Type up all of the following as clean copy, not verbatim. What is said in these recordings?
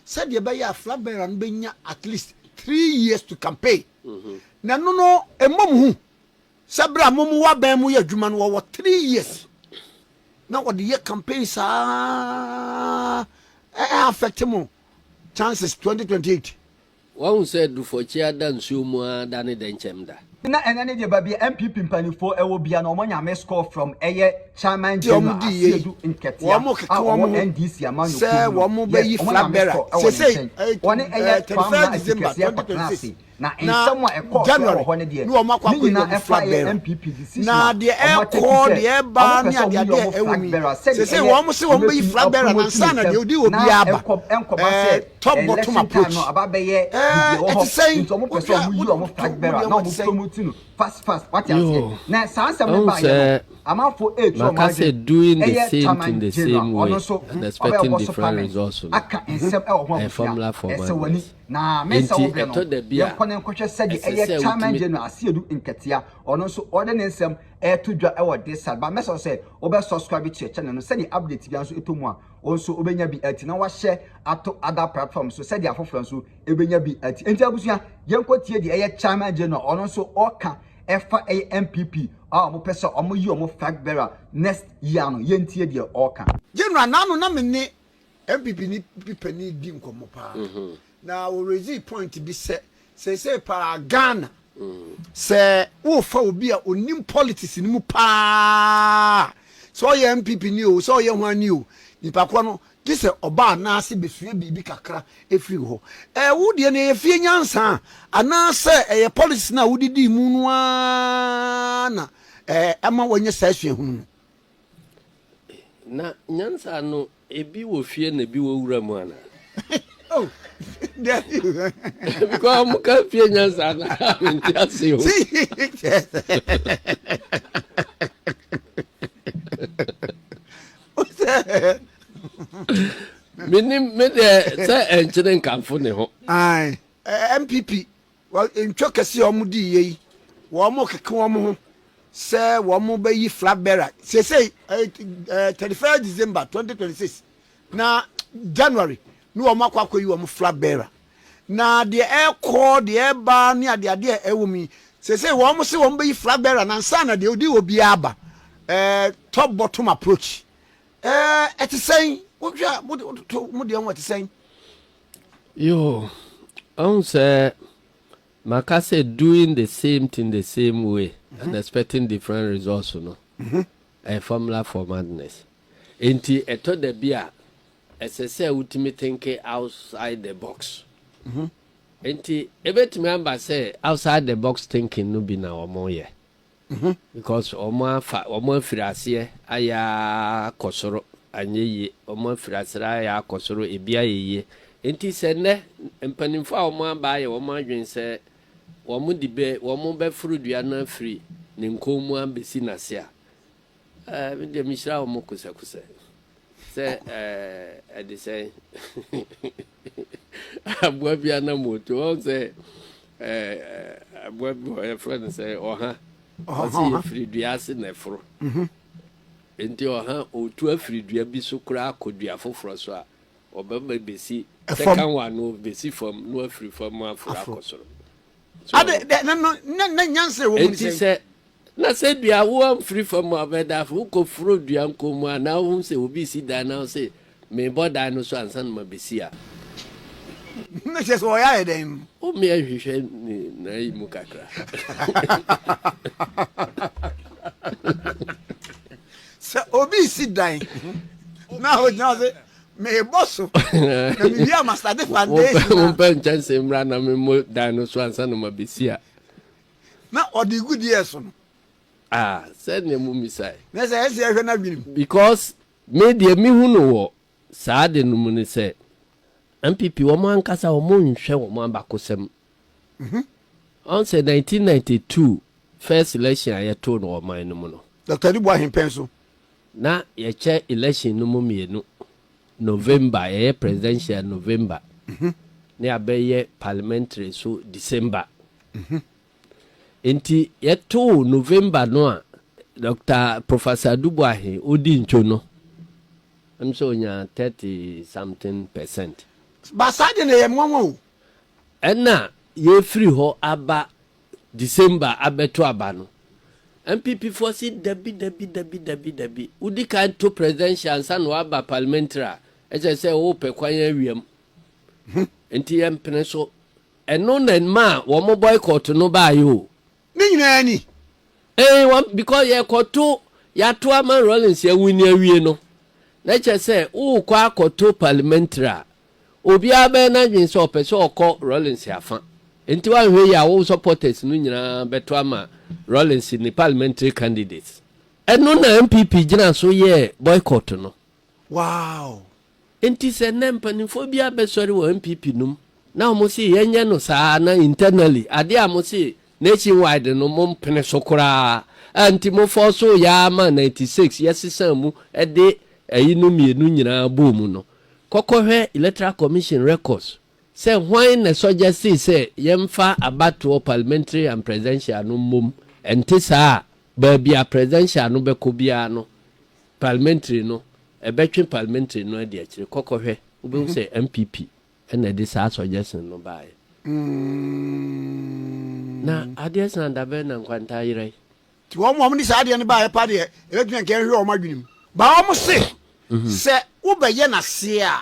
said the Baya flag bearer and Benya at least 3 years to campaign. Na no a mom Sabra Momu wa Bemu ya Juman wa 3 years. Now what the year campaigns affect him chances 2028. One said for chair than Sumwa than it then chemda. Na enane de ba bia MPP mpanifo ewo bia na omonya me score from eye chairman general Asiedu Nketiah NDC amanu say wo mo be yi flag bearer say woni eye 31 December 2026 na ensemo ekọ ho ne de no makwa ko yi flag bearer MPP decision na de ekọ de ba ni ade ewo mi say wo mo se wo be yi flag bearer na nsa na de odi obi aba top bottom approach no aba be ye it say nto mo pese mo yi o flag bearer na mo promote no fast what you say na sansa me ba ye amafo 8 so ma say doing the same thing the same way and expecting different results aka ensem e wo ho formula for na me say wo be no ye konen kwhwe said eye chairman general Asiedu Nketiah ono so ode ne nsem e to dwa e wo this side ba me say wo be subscribe to channel no said update bi anso etomu a onso obenya bi ati na wa share ato other platforms so said afofro nso ebenya bi ati enti abusua yenkotie di eye chairman general ono so oka efa MPP mo pesa omo yi omo flag bearer next year no yentie di oka general nanu na me ne MPP ni pipani di nkomo pa na we raise point bi say pa Ghana say wo fa obi a onim politics ni mu pa so ye MPP ni o so ye hwan ni o nipa ko no gise oba na ase besua bibi kakra efiri ho wo de na efie nyansa ana se ye policy na wodidi mu no na ama wonye sa asua hunu na nyansa no ebi wo fie na ebi wo wura mu ana oh there you because I'm fie nyansa na ntiase o me de say enchire nkamfo ne ho ai MPP well in chokasi omudi yi wo mo keke wo mo ho say wo mo be yi flag bearer say 31 December 2026 na January no wo makwa yi wo mo flag bearer na de ekọ de ba ni ade ewo mi say wo mo se wo mo be yi flag bearer na nsa na de odi obi aba top bottom approach it is saying what you saying? Yo, I say, Makase doing the same thing the same way and expecting different results, you know. A formula for madness. Inti eto de bia, as I say, ultimate thinking outside the box. Inti ebet member say outside the box thinking no be na omo ye. Because omo firase aya kosoro anyeye omo firasera ya kosoro ebia yeye enti se ne empanimfo a omo aba ye omo adwen se omo dibe omo be frudua na free ne nkomu ambesi nase a me de mishra omo kusakusa se ade se abua bia na moto on se abua boy friend say oha osi frudua ase na fro enti oha otu afridua bi so kura akodua foforo so a obaba besi second one no besi from no afri from afra akosoro ade na nyanse wo mu say na say dua wo free from abeda fo ko fro dua nkomu na wo say obi si da na say me boda no so ansan ma besi a na je so ya edem o me ahwehwe ni na yi mu kakra so obi si dan na ho nya se me bosso na mi via master de foundation mo pen chance mra na me mo dan no so ansa no mabesi na odi good years no said ne mu misai na say ese ehwe na binim because me de mi hu no wo saa de no mu ne say MPP wo man kasa wo mo nhwe wo man bakosem on say 1992 first election ayeto no wo man no mu no Dr. Dibu ahempenso na ye che election no mu mienu November ye presidential November ne abeye parliamentary so December enti ye to November no a Dr. Professor Dubuahe odi ncho no am so nya 30 something %. Basade na ye mwanwo. Ena ye free ho aba December abeto aba no. NPP for si dabi. Udi kan to presidential ansa no aba parliamentary. Eje say o pe kwan awiem. Enti yem pene so eno na ma wo mo boycott no ba yo. Ni nyina ni. Because ye koto ya to ama Rollins ya wini awie no. Na che say o kwa akoto parliamentary. Obi abe na dwen so pe so okọ Rollins afa. Enti wa hwe ya wo supporters no nyina beto ama Rollins ni parliamentary candidates. Eno na NPP gina so ye boycott no. Wow. Enti se nempanifo bia be sori wo NPP num. Na omo si yenye no saa na internally ade amo si nationwide no mo mpene sokora. Anti mo forso ya ma 96 yesisa mu ede ayinu mienu nyina bomu no. Kokohwe Electoral Commission records. Say why na suggest say yemfa abato parliamentary and presidential no mum enti saa baby a presidential no bekobia no parliamentary no ebetwe parliamentary no ade akire kokohwe obehu say NPP na de saa suggestion no bae na ade san da be na nkwanta yire ti wo mo ni saa ade ne bae pa de ebetwe nke hwe o madwenim ba o mo se se ubeye na se a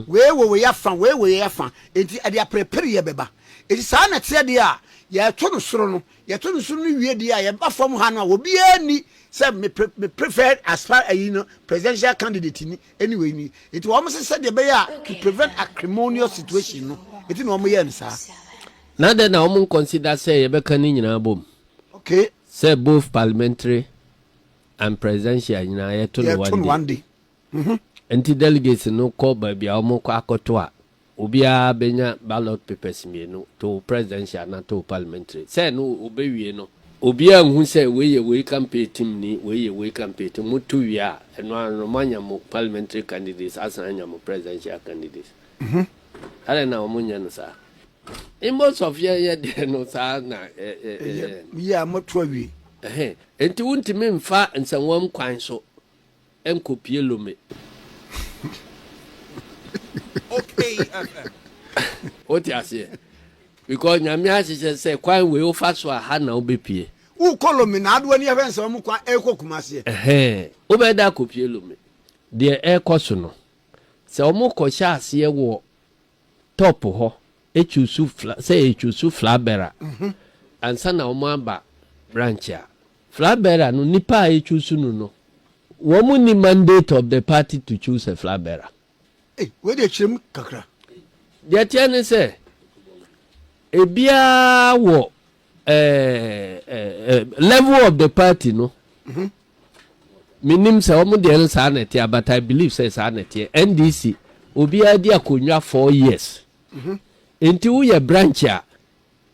we yafa enti ade aprepare ye beba enti saa na te de a ye to no soro no wie de a ye ba fam ha no obi ani se me prefer as far as you know presidential candidate ni anyway ni enti wo mo se de be ya to prevent acrimonious situation no enti no mo ye ni saa na de na wo consider say ye be kan ni nyina bom okay say both parliamentary and presidential nyina ye to no one day Enti delegates no call baby omo kwa akoto a obia benya ballot papers mienu to presidential na to parliamentary say no obewie no obia hu say we campaign team ni we campaign team mutu wia eno anomanya mo parliamentary candidates asanya mo presidential candidates ale na omunya no sa in most of ye de no sa na ya motu awie enti wuntime mfa nsanwam kwan so enkopie lome okay what you say because nyamia se say kwan we ofa so ha na obepie u kolomi na ado ani afa nsam kwan ekokumase obeda kopie lome de ekoso no se omo ko sha ase wo top ho echusu say echusu flabera ansa na omo aba branch a flabera no nipa echusu no woman the mandate of the party to choose a flag bearer. Where they chim kakra. The attorney say, a bia wo level of the party no. Minim say woman the sanity, but I believe say sanity. NDC obi adi akonya 4 years. Until we brancher,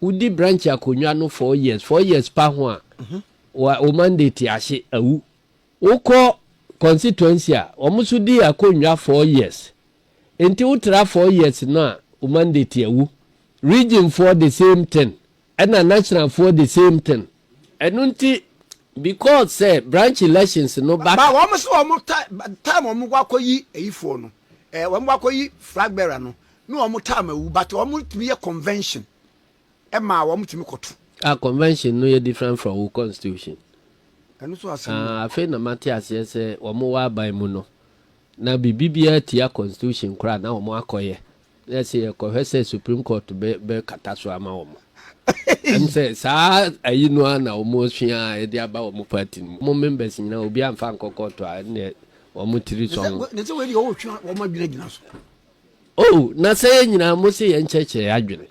udi brancher akonya no 4 years. 4 years pa ho a. O mandate ashe awu. Oko constituency a omusu di akonwa 4 years enti utra 4 years na o mandate awu region for the same thing and national for the same thing enunti because say branch elections no back ba wo so wo time wo kwakoyi eyifo no wo kwakoyi flag bearer no no wo time awu but wo tumi convention e ma wo tumi koto a convention no ye different from our constitution. Afe na Matthias say omo wa ban mu no na bibibia tia constitution kra na omo akoye let's say ko hwese Supreme Court be kataso ama omo em say sa ayinu na omo hwia e dia aba omo party mo members nyina obi amfa nkokọ to a ne omo tiri so ne se we di o hwia omo adwina gina so oh na say nyina mo se ye ncheche adwene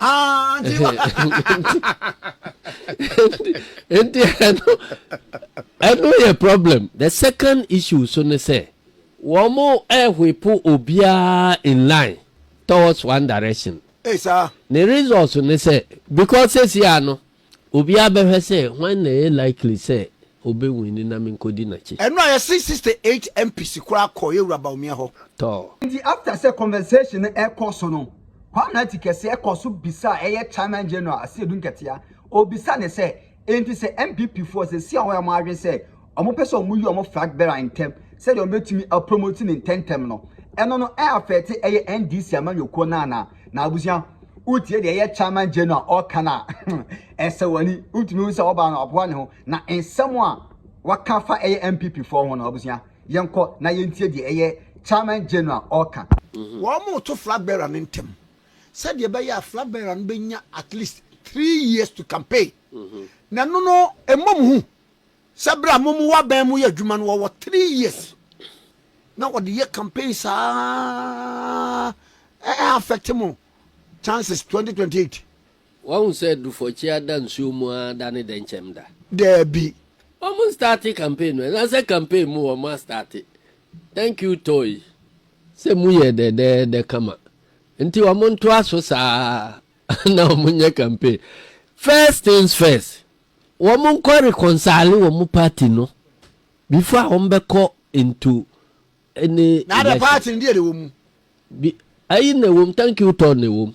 enti no a problem. The second issue so ne say womo ehwepo obia in line towards one direction. Sir. The reason so ne say because says ya no obia be say when they likely say obe win na menkodi na chi. Eno ya 668 MPs kura ko Yoruba omia ho. To. After say conversation e course no. Kwa na tikese e course bisa eye chairman general Asiedu Nketiah obisa ne say enti say NPP for say si awon am adwe say omo pese omo yi omo flag bearer intem say de omo betimi promoting in 10 term no eno no affect eye NDC amanyoko na abusia utie de eye chairman general okana esewani utumi se oba na oboa ne ho na ensemo a wakafa eye MPP for ho na abusia yenko na yentie de eye chairman general oka wo mo to flag bearer ntem said ye be ya flag bearer no benya at least 3 years to campaign na no emom hu sabra momu wa ban mu ya dwuma no wo 3 years na what the campaign sa affect mo chances 2028 one said do for chia dan sumu dan den chemda there be almost started campaign when I say campaign mu almost started thank you toy say mu ye de kama nti wa monto aso sa na omunye campaign first things first wo mon ko reconcile wo mu party no before wo mbeko into any na the party ndi de wo mu ayi na wo thank you to na wo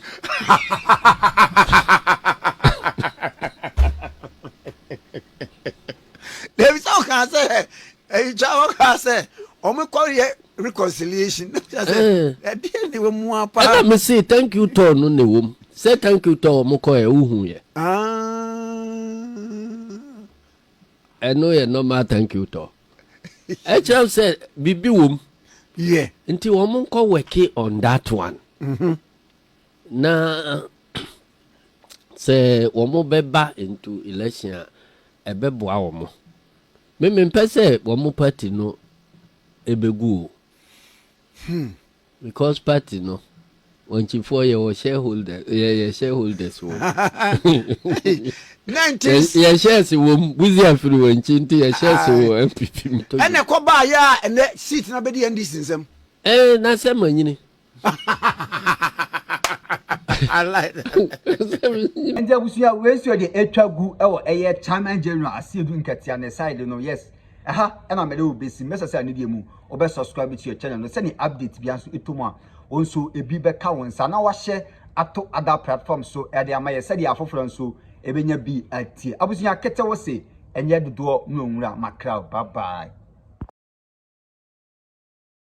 there is all can say jawo can say o me ko reconciliation say e dey wo mu apa I me say thank you to no na wo say thank you to o mo ko e uhu ye I know you normal thank you to HM said bibi wom yeah nti wo mo ko work on that one na say wo mo beba into election ebeboa wo mo me pese wo mo party no ebegu because party no when you for your shareholder shareholders wo 90s ya shares wo buzi afiri when chinti ya shares wo MPP mito ene ko ba ya ene seat na be di NDC nsem na se manyini I like that. And there was your way so the etwagu ewo eye chairman general Asiedu Nketiah ne side no yes and I made you busy message I need you obe subscribe to your channel no send update bi anso etomo a onso ebi be ka won sa na wa share ato other platforms so e dey amaye said ya foforo nso ebenya bi atie abusunya kete wo se enye dodo no nwura makra bye bye.